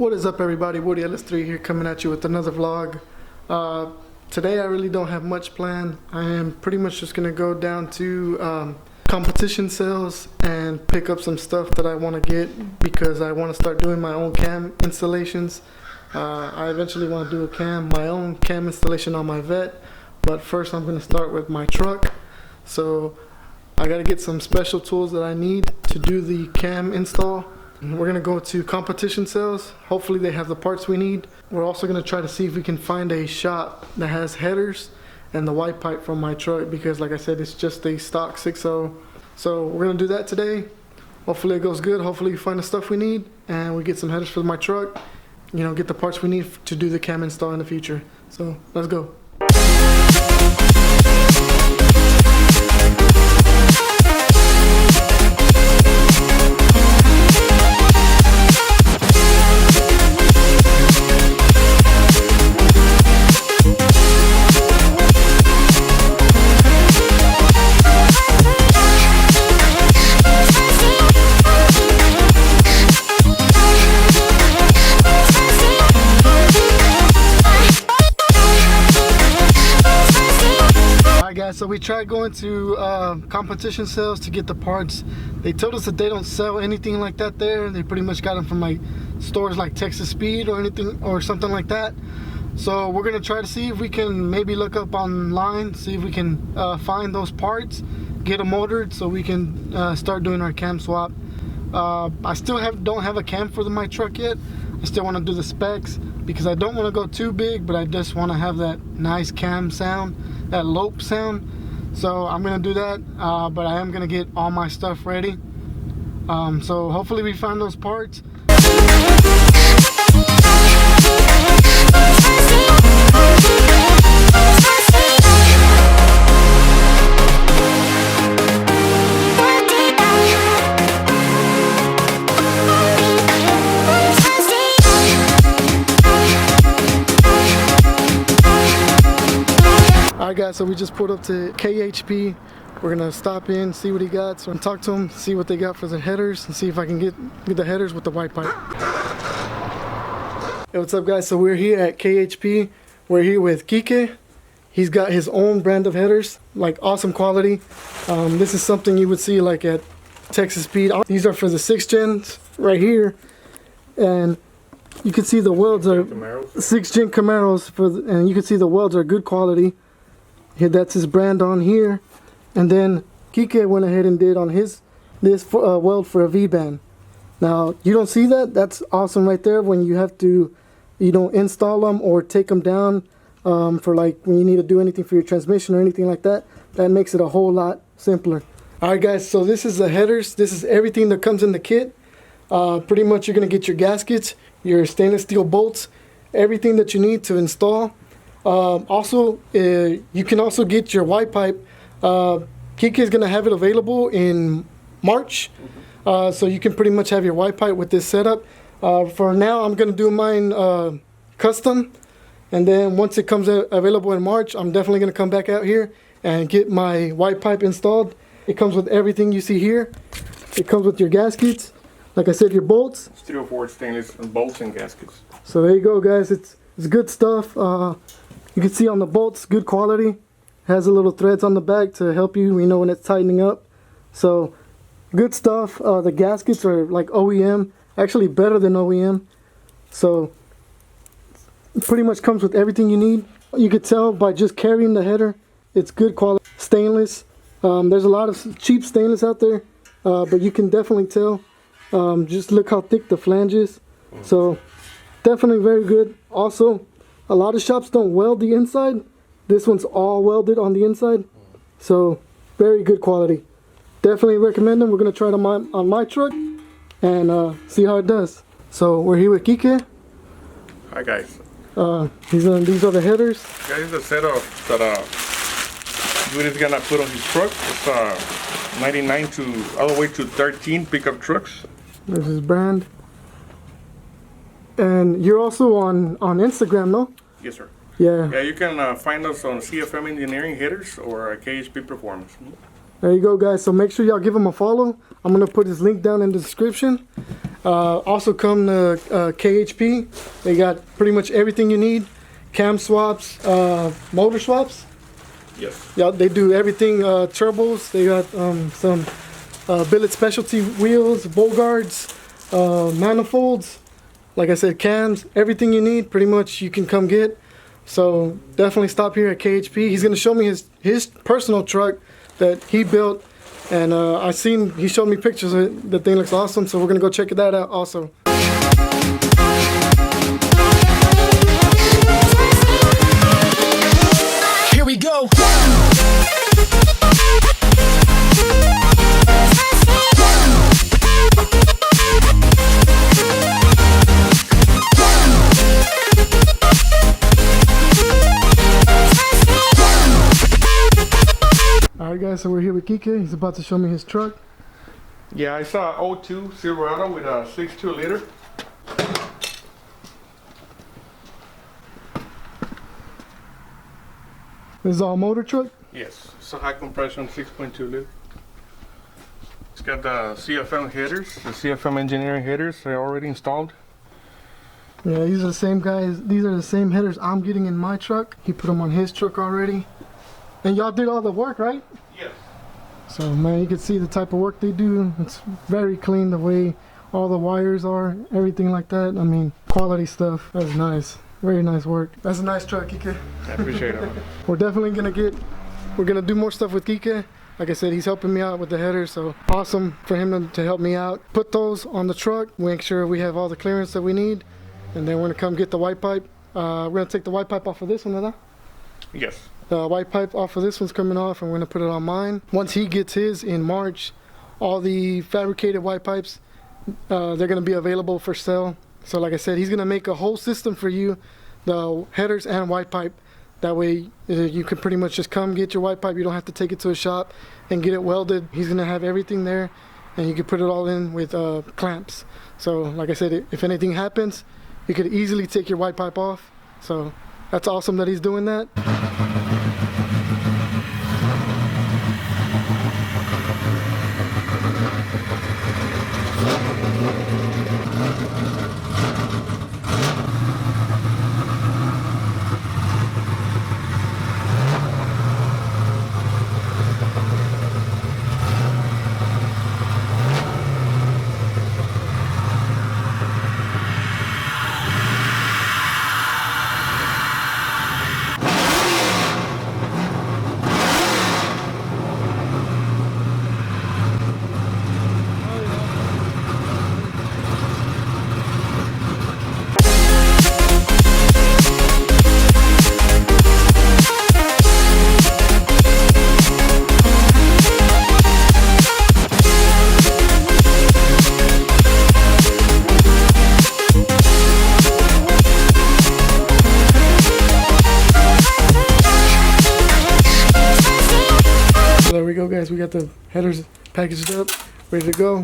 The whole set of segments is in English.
What is up, everybody? Woody LS3 here, coming at you with another vlog. Today I really don't have much planned. I am pretty much just gonna go down to competition sales and pick up some stuff that I want to get because I want to start doing my own cam installations. I eventually want to do my own cam installation on my vet, but first I'm going to start with my truck. So I got to get some special tools that I need to do the cam install. We're going to go to competition sales. Hopefully they have the parts we need. We're also going to try to see if we can find a shop that has headers and the white pipe from my truck, because like I said, it's just a stock 6.0. So we're going to do that today. Hopefully it goes good. Hopefully we find the stuff we need and we get some headers for my truck. You know, get the parts we need to do the cam install in the future. So let's go. So we tried going to competition sales to get the parts. They told us that they don't sell anything like that there. They pretty much got them from like stores like Texas Speed or anything or something like that. So we're gonna try to see if we can maybe look up online, see if we can find those parts, get them ordered so we can start doing our cam swap. I still don't have a cam for my truck yet. I still want to do the specs because I don't want to go too big, but I just want to have that nice cam sound, that lope sound. So I'm gonna do that, but I am gonna get all my stuff ready. So hopefully we find those parts. Alright guys, so we just pulled up to KHP. We're gonna stop in, see what he got, so I'm gonna talk to him, see what they got for the headers, and see if I can get the headers with the white pipe. Hey, what's up guys? So we're here at KHP. We're here with KIKI. He's got his own brand of headers, like awesome quality. This is something you would see like at Texas Speed. These are for the 6th gens right here, and you can see the welds are 6th gen Camaros, and you can see the welds are good quality. Here, that's his brand on here, and then KIKI went ahead and did on this weld for a V-band. Now you don't see that. That's awesome right there when you have to, install them or take them down for like when you need to do anything for your transmission or anything like that. That makes it a whole lot simpler. All right, guys. So this is the headers. This is everything that comes in the kit. Pretty much, you're gonna get your gaskets, your stainless steel bolts, everything that you need to install. Also, you can also get your white pipe. KIKI is going to have it available in March, so you can pretty much have your white pipe with this setup. For now, I'm going to do mine custom, and then once it comes available in March, I'm definitely going to come back out here and get my white pipe installed. It comes with everything you see here. It comes with your gaskets, like I said, your bolts. Steel forged stainless bolts and gaskets. So there you go, guys. It's good stuff. You can see on the bolts, good quality. Has a little threads on the back to help you, when it's tightening up. So, good stuff. The gaskets are like OEM, actually better than OEM. So, it pretty much comes with everything you need. You could tell by just carrying the header, it's good quality. Stainless. There's a lot of cheap stainless out there, but you can definitely tell. Just look how thick the flange is. So, definitely very good. Also, a lot of shops don't weld the inside. This one's all welded on the inside. So, very good quality. Definitely recommend them. We're going to try them on my truck and see how it does. So, we're here with KIKI. Hi guys. These are the headers. Guys, the setup that Dude is going to put on his truck. It's 99 to all the way to 13 pickup trucks. There's his brand. And you're also on Instagram, no? Yes, sir. Yeah. Yeah, you can find us on CFM Engineering headers or KHP Performance. There you go, guys. So make sure y'all give him a follow. I'm going to put his link down in the description. Also come to KHP. They got pretty much everything you need. Cam swaps, motor swaps. Yes. Yeah, they do everything. Turbos. They got some billet specialty wheels, bolt guards, manifolds. Like I said, cams, everything you need, pretty much you can come get. So definitely stop here at KHP. He's gonna show me his personal truck that he built, and he showed me pictures of it. The thing looks awesome, so we're gonna go check that out also. Here we go. Alright guys, so we're here with KIKI. He's about to show me his truck. Yeah, I saw '02 Silverado with a 6.2 liter. This is all motor truck? Yes, it's a high compression 6.2 liter. It's got the CFM headers, the CFM Engineering headers. They're already installed. Yeah, these are the same guys. These are the same headers I'm getting in my truck. He put them on his truck already. And y'all did all the work, right? Yes. So man, you can see the type of work they do. It's very clean, the way all the wires are, everything like that. I mean, quality stuff. That's nice. Very nice work. That's a nice truck, KIKI. I appreciate it. We're definitely we're gonna do more stuff with KIKI. Like I said, he's helping me out with the headers, so awesome for him to help me out. Put those on the truck, make sure we have all the clearance that we need, and then we're gonna come get the white pipe. We're gonna take the white pipe off of this one, ¿verdad? Yes. The white pipe off of this one's coming off, and we're gonna put it on mine. Once he gets his in March, all the fabricated white pipes, they're gonna be available for sale. So like I said, he's gonna make a whole system for you, the headers and white pipe. That way you can pretty much just come get your white pipe. You don't have to take it to a shop and get it welded. He's gonna have everything there, and you can put it all in with clamps. So like I said, if anything happens, you could easily take your white pipe off. So that's awesome that he's doing that. There we go guys, we got the headers packaged up, ready to go.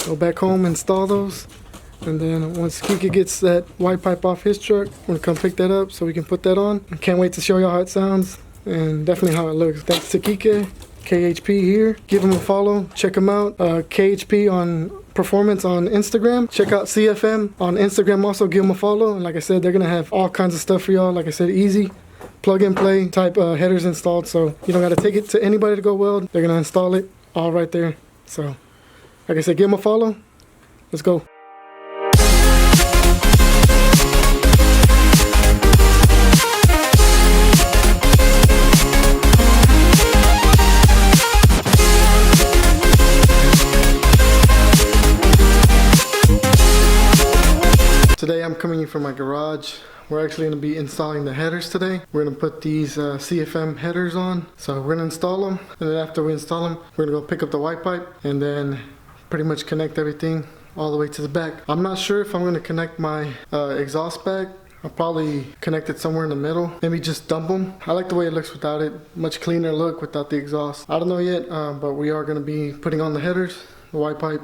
Go back home, install those, and then once KIKI gets that white pipe off his truck, we're gonna come pick that up so we can put that on. I can't wait to show y'all how it sounds and definitely how it looks. Thanks to KIKI, KHP here. Give him a follow, check him out. KHP on Performance on Instagram. Check out CFM on Instagram also, give him a follow. And like I said, they're gonna have all kinds of stuff for y'all. Like I said, easy plug and play type headers installed, so you don't got to take it to anybody to go weld. They're gonna install it all right there. So like I said, give them a follow. Let's go. Today I'm coming in from my garage. We're actually going to be installing the headers today. We're going to put these CFM headers on. So we're going to install them, and then after we install them, we're going to go pick up the white pipe and then pretty much connect everything all the way to the back. I'm not sure if I'm going to connect my exhaust back. I'll probably connect it somewhere in the middle. Maybe just dump them. I like the way it looks without it. Much cleaner look without the exhaust. I don't know yet, but we are going to be putting on the headers, the white pipe.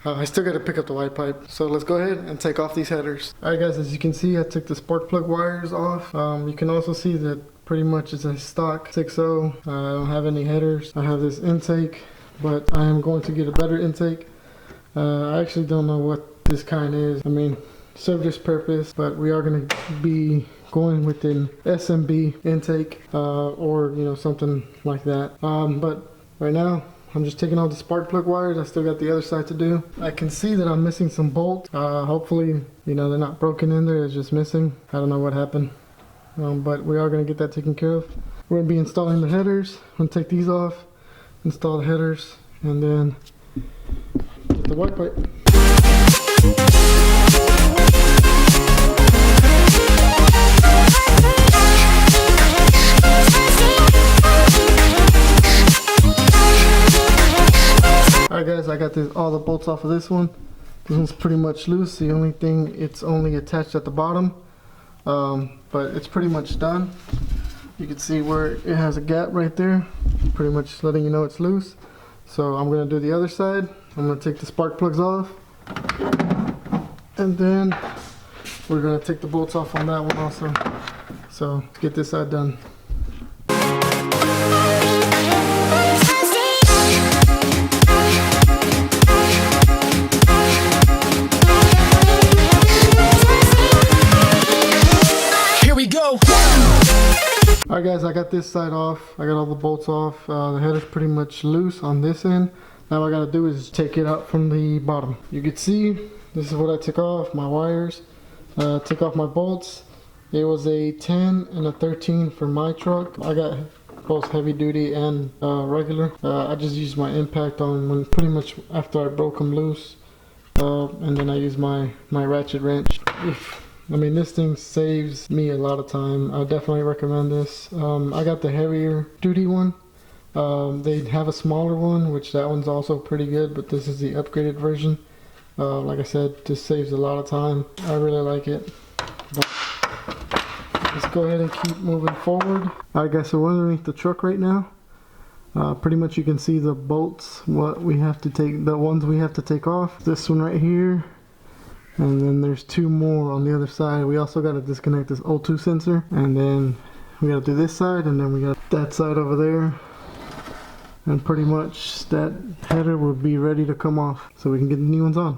I still got to pick up the white pipe. So let's go ahead and take off these headers. Alright guys, as you can see, I took the spark plug wires off. You can also see that pretty much it's a stock 6.0. I don't have any headers. I have this intake, but I am going to get a better intake. I actually don't know what this kind is. I mean, served its purpose, but we are going to be going with an SMB intake or you know, something like that. But right now I'm just taking all the spark plug wires. I still got the other side to do. I can see that I'm missing some bolts. Hopefully, you know, they're not broken in there, it's just missing. I don't know what happened, but we are going to get that taken care of. We're going to be installing the headers. I'm going to take these off, install the headers, and then get the white pipe. Alright guys, I got all the bolts off of this one. This one's pretty much loose. The only thing, it's only attached at the bottom, but it's pretty much done. You can see where it has a gap right there, pretty much letting you know it's loose. So I'm going to do the other side. I'm going to take the spark plugs off, and then we're going to take the bolts off on that one also. So let's get this side done. Alright guys, I got this side off. I got all the bolts off. The header's pretty much loose on this end. Now what I gotta do is take it out from the bottom. You can see this is what I took off, my wires. Took off my bolts. It was a 10 and a 13 for my truck. I got both heavy duty and regular. I just used my impact on when pretty much after I broke them loose. And then I used my ratchet wrench. I mean, this thing saves me a lot of time. I definitely recommend this. I got the heavier duty one. They have a smaller one, which that one's also pretty good, but this is the upgraded version. Like I said, this saves a lot of time. I really like it. But let's go ahead and keep moving forward. Alright guys, so we're underneath the truck right now. Pretty much you can see the bolts, what we have to take, the ones we have to take off. This one right here. And then there's two more on the other side. We also got to disconnect this O2 sensor, and then we got to do this side, and then we got that side over there, and pretty much that header will be ready to come off so we can get the new ones on.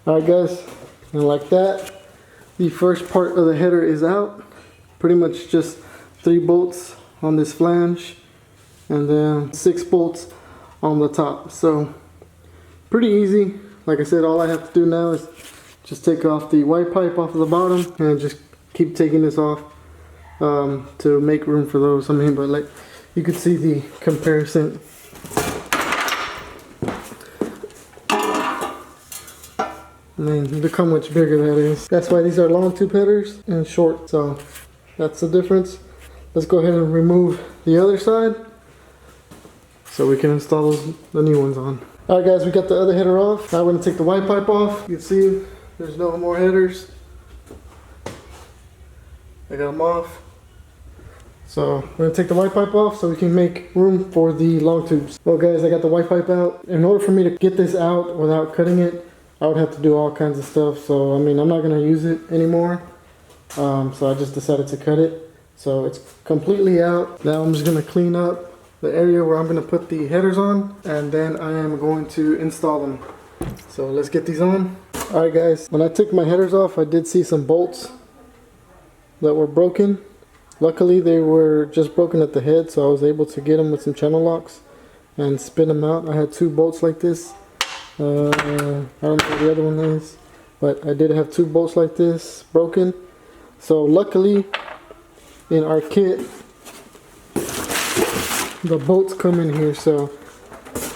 Alright guys, and like that, the first part of the header is out. Pretty much just 3 bolts on this flange, and then 6 bolts on the top. So pretty easy. Like I said, all I have to do now is just take off the white pipe off of the bottom, and just keep taking this off to make room for those. I mean, but like you could see the comparison. I mean, look how much bigger that is. That's why these are long tube headers and short. So that's the difference. Let's go ahead and remove the other side so we can install the new ones on. Alright guys, we got the other header off. Now we're going to take the white pipe off. You can see there's no more headers. I got them off. So we're going to take the white pipe off so we can make room for the long tubes. Well guys, I got the white pipe out. In order for me to get this out without cutting it, I would have to do all kinds of stuff. So I mean, I'm not going to use it anymore. So I just decided to cut it. So it's completely out. Now I'm just going to clean up the area where I'm going to put the headers on, and then I am going to install them. So let's get these on. Alright guys, when I took my headers off, I did see some bolts that were broken. Luckily they were just broken at the head, so I was able to get them with some channel locks and spin them out. I had 2 bolts like this. I don't know what the other one is, but I did have 2 bolts like this broken. So luckily in our kit the bolts come in here, so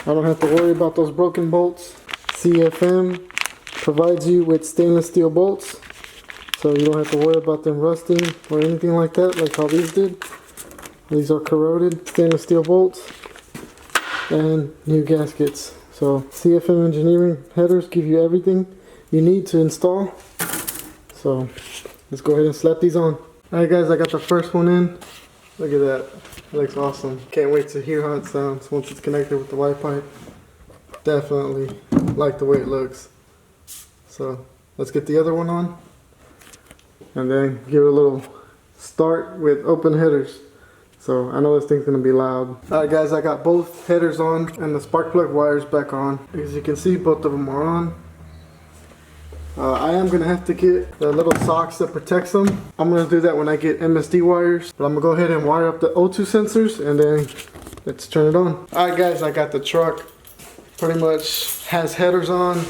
I don't have to worry about those broken bolts. CFM provides you with stainless steel bolts, so you don't have to worry about them rusting or anything like that, like how these did. These are corroded stainless steel bolts and new gaskets. So CFM Engineering headers give you everything you need to install. So let's go ahead and slap these on. Alright guys, I got the first one in. Look at that. It looks awesome. Can't wait to hear how it sounds once it's connected with the white pipe. Definitely like the way it looks. So let's get the other one on and then give it a little start with open headers. So I know this thing's gonna be loud. Alright guys, I got both headers on and the spark plug wires back on. As you can see, both of them are on. I am gonna have to get the little socks that protects them. I'm gonna do that when I get MSD wires. But I'm gonna go ahead and wire up the O2 sensors and then let's turn it on. Alright guys, I got the truck. Pretty much has headers on.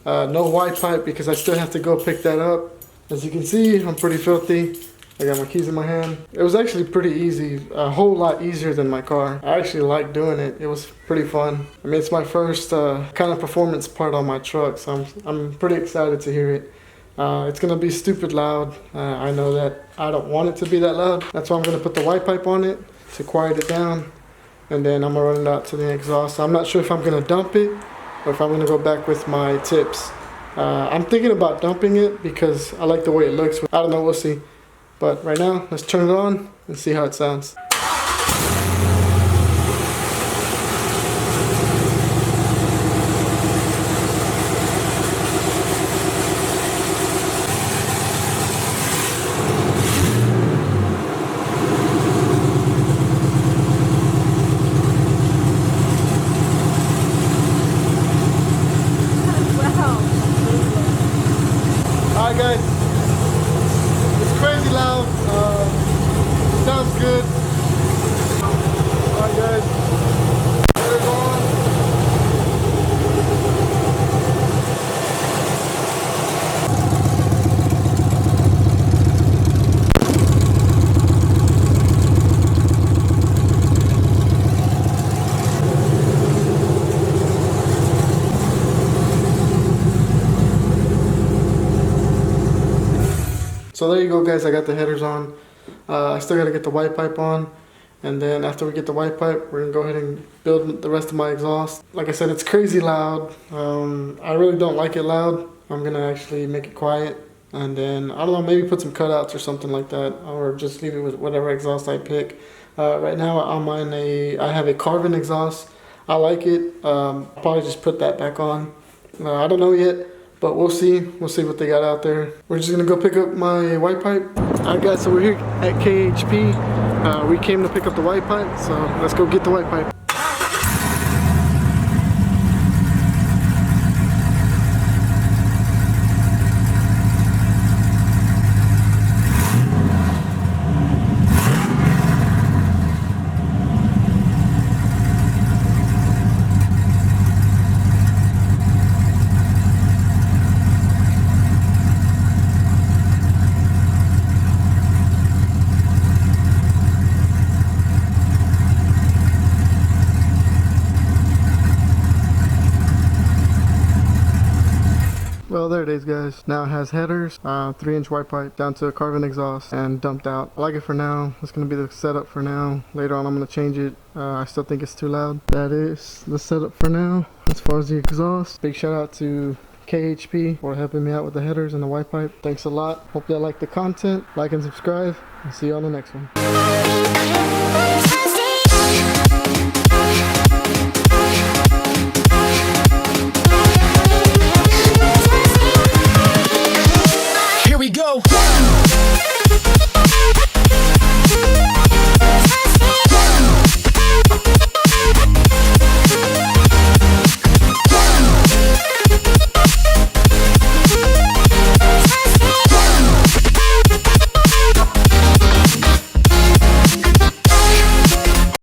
No white pipe because I still have to go pick that up. As you can see, I'm pretty filthy. I got my keys in my hand. It was actually pretty easy, a whole lot easier than my car. I actually like doing it. It was pretty fun. I mean, it's my first kind of performance part on my truck, so I'm pretty excited to hear it. It's gonna be stupid loud. I know that. I don't want it to be that loud. That's why I'm gonna put the white pipe on it to quiet it down, and then I'm gonna run it out to the exhaust. I'm not sure if I'm gonna dump it or if I'm gonna go back with my tips. I'm thinking about dumping it because I like the way it looks. I don't know, we'll see. But right now, let's turn it on and see how it sounds. Alright guys, it's crazy loud, sounds good. Alright guys, headers on. So there you go guys, I got the headers on. I still gotta get the white pipe on, and then after we get the white pipe, we're gonna go ahead and build the rest of my exhaust. Like I said, it's crazy loud. I really don't like it loud. I'm gonna actually make it quiet, and then, I don't know, maybe put some cutouts or something like that, or just leave it with whatever exhaust I pick. Right now I have a carbon exhaust. I like it. I'll probably just put that back on. I don't know yet. But we'll see what they got out there. We're just gonna go pick up my white pipe. Alright guys, so we're here at KHP. We came to pick up the white pipe, so let's go get the white pipe. Well, there it is guys. Now it has headers, 3-inch white pipe down to a carbon exhaust and dumped out. I like it for now. It's going to be the setup for now. Later on I'm going to change it. I still think it's too loud. That is the setup for now as far as the exhaust. Big shout out to KHP for helping me out with the headers and the white pipe. Thanks a lot. Hope y'all like the content. Like and subscribe. And see you on the next one.